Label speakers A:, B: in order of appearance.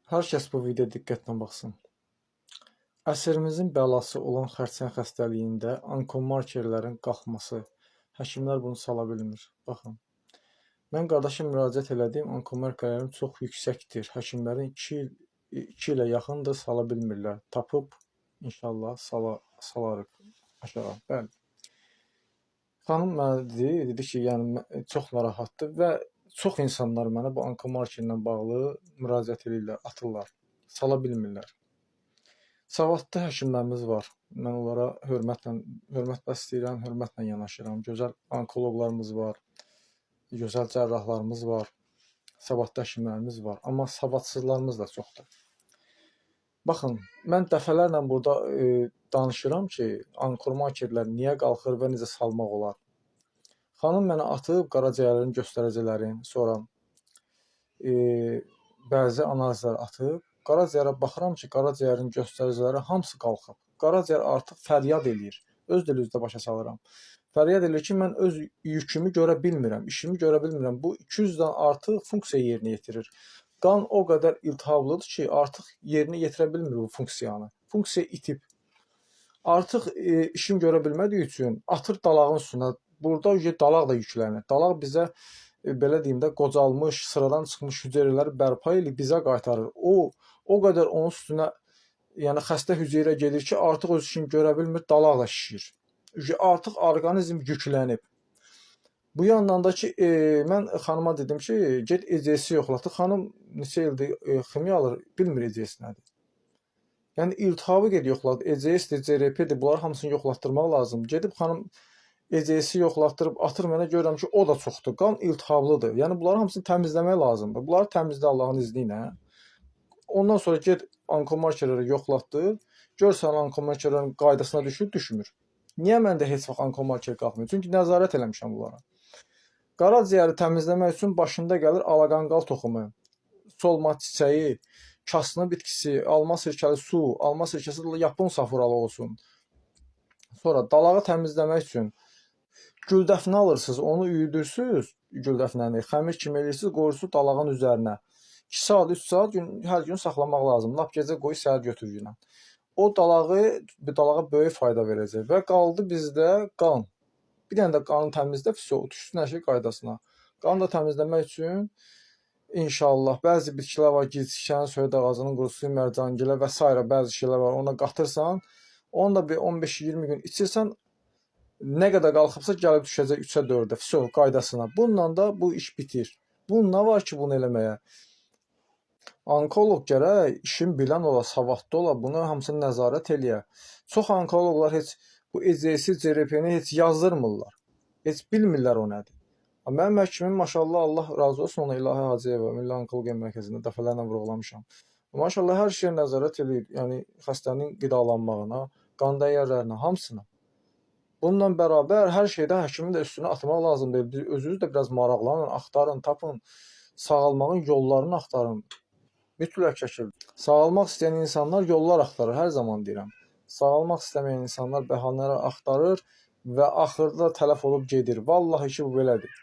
A: Hər kəs bu videoya diqqətlə baxsın. Əsrimizin bəlası olan xərçəng xəstəliyində onkomarkerlərin qalxması, həkimlər bunu sala bilmir. Baxın, mən qardaşım müraciət elədim, onkomarkerlərim çox yüksəkdir. Həkimlərin 2 ilə yaxındır, sala bilmirlər. Tapıb, inşallah salarıq aşağı. Bəli. Xanım mənə dedi ki, yəni çox narahatdır və çox insanlar mənə bu onkomarkerlə bağlı müraciət edirlər, atırlar, sala bilmirlər. Savadlı həkimlərimiz var. Mən onlara hörmət bəsləyirəm, hörmətlə yanaşıram. Gözəl onkoloqlarımız var, gözəl cərrahlarımız var, savadlı həkimlərimiz var. Amma savadsızlarımız da çoxdur. Baxın, mən dəfələrlə burada danışıram ki, onkomarkerlər niyə qalxır və necə salmaq olar. Xanım mənə atıb qaraciyərlərin göstəricilərini, sonra bəzi analizlər atıb. Qaraciyərə baxıram ki, qaraciyərin göstəriciləri hamısı qalxıb. Qaraciyər artıq fəryad eləyir. Öz dilimizdə başa salıram. Fəryad eləyir ki, mən öz yükümü görə bilmirəm, işimi görə bilmirəm. Bu 200-dən artıq funksiya yerinə yetirir. Qan o qədər iltihablıdır ki, artıq yerinə yetirə bilmir bu funksiyanı. Funksiya itib. Artıq işim görə bilmədiyi üçün atır dalağın üstünə. Burada dalaq da yüklənir. Dalaq bizə belə deyim də qocalmış, sıradan çıxmış hüceyrələri bərpa edib bizə qaytarır. O qədər onun üstünə, yəni xəstə hüceyrə gedir ki, artıq öz işini görə bilmir, dalaq da şişir. Artıq orqanizm yüklənib. Bu yandan da ki, mən xanıma dedim ki, get ECS yoxlatdı. Xanım neçə ildir ximiya alır, bilmir ECS nədir. Yəni iltihabı gedib yoxladı. ECS-dir, CRP-dir, bunları hamısını yoxlatdırmaq lazım. Gedib xanım ECS-i yoxlatdırıb atır, mənə görürəm ki, o da çoxdur. Qan iltihablıdır. Yəni bunları hamısını təmizləmək lazımdır. Bunları təmizlə Allahın izni ilə. Ondan sonra get onkomarkerləri yoxlatdır. Görsən onkomarkerlərin qaydasına düşür, düşmür. Niyə məndə heç vaxt onkomarker qalxmır? Çünki nəzarət eləmişəm bunlara. Qaraciyəri təmizləmək üçün başında gəlir alaqanqal toxumu, solmat çiçəyi, kasını bitkisi, alma sirkəli su, alma sirkəsi yapon safuralı olsun. Sonra dalağı təmizləmək üçün güldəfnə alırsınız, onu üyüdürsünüz, güldəfnəni, xəmir kimi edirsiniz, qoyursunuz dalağın üzərinə. 2 saat, 3 saat hər gün saxlamaq lazım. Lap gecə qoy, səhər götür günə. O dalağa böyük fayda verəcək və qaldı bizdə qan. Bir dənə də qanı təmizlə, düşsün hər şey qaydasına. Qanı da təmizləmək üçün inşallah bəzi bitkilər var, gizlikən, söyüd ağacının qurusu, mərcangilə və s. bəzi şeylər var, ona qatırsan, onu da bir 15-20 gün içirsən, nə qədər qalxıbsa gəlib düşəcək 3-ə 4-ə, qaydasına. Bununla da bu iş bitir. Bunun nə var ki, bunu eləməyə? Onkoloq gərək işin bilən ola, savadlı ola, bunu hamısını nəzarət eləyə. Çox onkoloqlar heç bu ECS, CRP-ni heç yazdırmırlar. Heç bilmirlər o nədir. Mənim həkimim, maşallah, Allah razı olsun ona, İlahi Hacıyeva, Milli Onkologiya Mərkəzində dəfələrlə vurğulamışam. Maşallah, hər şeyə nəzarət edir, yəni xəstənin qidalanmağına, qan dəyərlərinə, hamısına. Bununla bərabər hər şeydə həkimin də üstünə atmaq lazımdır. Özünüz də biraz maraqlanın, axtarın, tapın, sağalmağın yollarını axtarın. Mütləq şəkildə. Sağalmaq istəyən insanlar yollar axtarır, hər zaman deyirəm. Sağalmaq istəməyən insanlar bəhanələr axtarır və axırda tələf olub gedir. Vallahi ki, bu belədir.